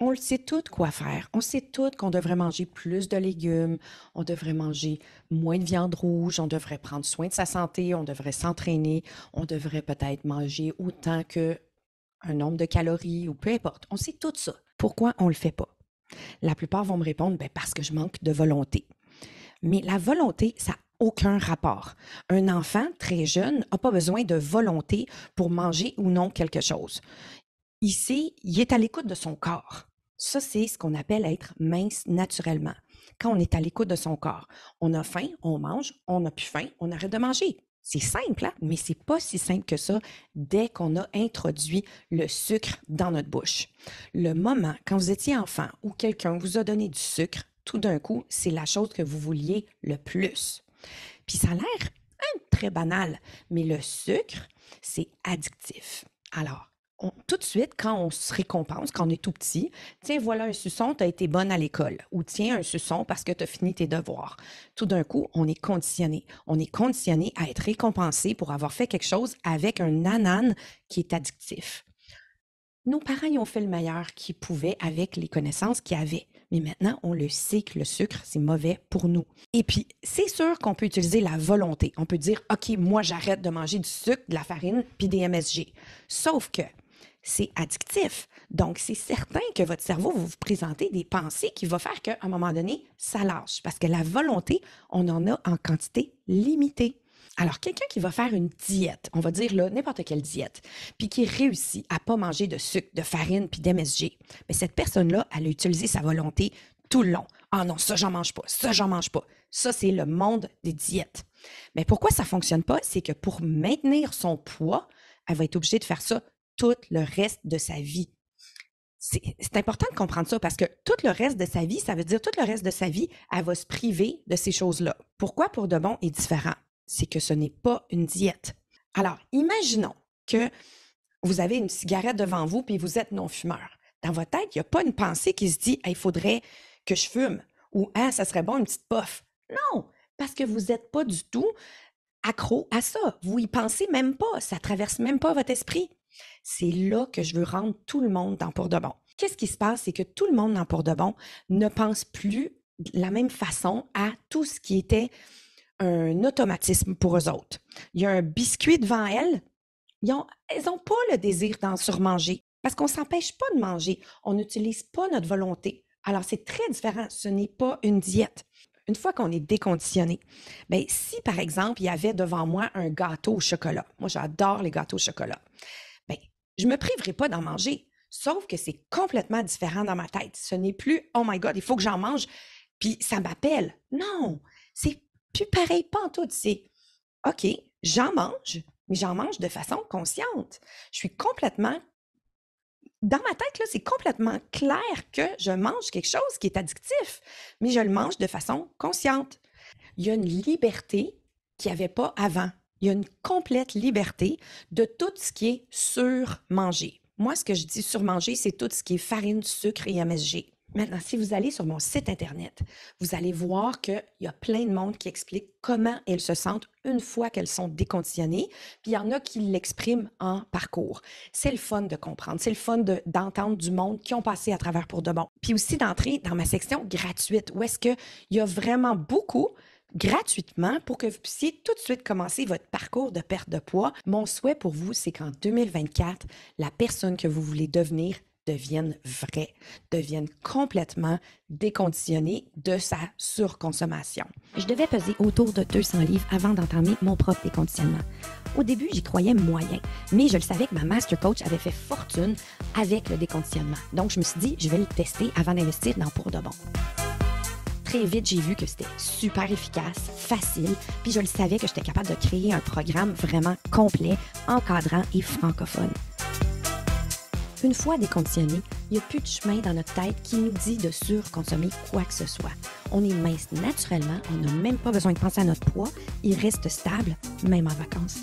On le sait tout quoi faire. On sait tout qu'on devrait manger plus de légumes, on devrait manger moins de viande rouge, on devrait prendre soin de sa santé, on devrait s'entraîner, on devrait peut-être manger autant que un nombre de calories ou peu importe. On sait tout ça. Pourquoi on le fait pas? La plupart vont me répondre, ben parce que je manque de volonté. Mais la volonté, ça n'a aucun rapport. Un enfant très jeune n'a pas besoin de volonté pour manger ou non quelque chose. Ici, il est à l'écoute de son corps. Ça, c'est ce qu'on appelle être mince naturellement. Quand on est à l'écoute de son corps, on a faim, on mange, on n'a plus faim, on arrête de manger. C'est simple, hein? Mais c'est pas si simple que ça dès qu'on a introduit le sucre dans notre bouche. Le moment, quand vous étiez enfant ou quelqu'un vous a donné du sucre, tout d'un coup, c'est la chose que vous vouliez le plus. Puis ça a l'air très banal, mais le sucre, c'est addictif. Alors, tout de suite, quand on se récompense, quand on est tout petit, tiens, voilà un suçon, tu as été bonne à l'école. Ou tiens, un suçon parce que tu as fini tes devoirs. Tout d'un coup, on est conditionné. On est conditionné à être récompensé pour avoir fait quelque chose avec un ananas qui est addictif. Nos parents y ont fait le meilleur qu'ils pouvaient avec les connaissances qu'ils avaient. Mais maintenant, on le sait que le sucre, c'est mauvais pour nous. Et puis, c'est sûr qu'on peut utiliser la volonté. On peut dire, OK, moi, j'arrête de manger du sucre, de la farine, puis des MSG. Sauf que c'est addictif. Donc, c'est certain que votre cerveau va vous présenter des pensées qui vont faire qu'à un moment donné, ça lâche. Parce que la volonté, on en a en quantité limitée. Alors, quelqu'un qui va faire une diète, on va dire là, n'importe quelle diète, puis qui réussit à pas manger de sucre, de farine, puis d'MSG, mais cette personne-là, elle a utilisé sa volonté tout le long. Ah non, ça, j'en mange pas, ça, j'en mange pas. Ça, c'est le monde des diètes. Mais pourquoi ça fonctionne pas? C'est que pour maintenir son poids, elle va être obligée de faire ça tout le reste de sa vie. C'est important de comprendre ça parce que tout le reste de sa vie, ça veut dire tout le reste de sa vie, elle va se priver de ces choses-là. Pourquoi pour de bon est différent? C'est que ce n'est pas une diète. Alors, imaginons que vous avez une cigarette devant vous puis vous êtes non-fumeur. Dans votre tête, il n'y a pas une pensée qui se dit « il faudrait que je fume » ou « ah, ça serait bon une petite puff ». Non, parce que vous n'êtes pas du tout accro à ça. Vous y pensez même pas. Ça traverse même pas votre esprit. C'est là que je veux rendre tout le monde dans Pour de bon. Qu'est-ce qui se passe? C'est que tout le monde dans Pour de bon ne pense plus de la même façon à tout ce qui était un automatisme pour eux autres. Il y a un biscuit devant elles. Elles n'ont pas le désir d'en surmanger parce qu'on ne s'empêche pas de manger. On n'utilise pas notre volonté. Alors, c'est très différent. Ce n'est pas une diète. Une fois qu'on est déconditionné, bien, si, par exemple, il y avait devant moi un gâteau au chocolat, moi, j'adore les gâteaux au chocolat, bien, je ne me priverai pas d'en manger, sauf que c'est complètement différent dans ma tête. Ce n'est plus « oh my God, il faut que j'en mange », puis ça m'appelle. Non, c'est plus pareil, pas en tout. C'est « OK, j'en mange, mais j'en mange de façon consciente. » Je suis complètement... Dans ma tête, là, c'est complètement clair que je mange quelque chose qui est addictif, mais je le mange de façon consciente. Il y a une liberté qu'il n'y avait pas avant. Il y a une complète liberté de tout ce qui est surmangé. Moi, ce que je dis surmanger, c'est tout ce qui est farine, sucre et MSG. Maintenant, si vous allez sur mon site Internet, vous allez voir qu'il y a plein de monde qui explique comment elles se sentent une fois qu'elles sont déconditionnées, puis il y en a qui l'expriment en parcours. C'est le fun de comprendre, c'est le fun d'entendre du monde qui ont passé à travers Pour de bon. Puis aussi d'entrer dans ma section gratuite, où est-ce qu'il y a vraiment beaucoup gratuitement pour que vous puissiez tout de suite commencer votre parcours de perte de poids. Mon souhait pour vous, c'est qu'en 2024, la personne que vous voulez devenir devienne vraie, devienne complètement déconditionnée de sa surconsommation. Je devais peser autour de 200 livres avant d'entamer mon propre déconditionnement. Au début, j'y croyais moyen, mais je le savais que ma master coach avait fait fortune avec le déconditionnement. Donc, je me suis dit, je vais le tester avant d'investir dans Pour de bon. Très vite, j'ai vu que c'était super efficace, facile, puis je le savais que j'étais capable de créer un programme vraiment complet, encadrant et francophone. Une fois déconditionné, il n'y a plus de chemin dans notre tête qui nous dit de surconsommer quoi que ce soit. On est mince naturellement, on n'a même pas besoin de penser à notre poids, il reste stable, même en vacances.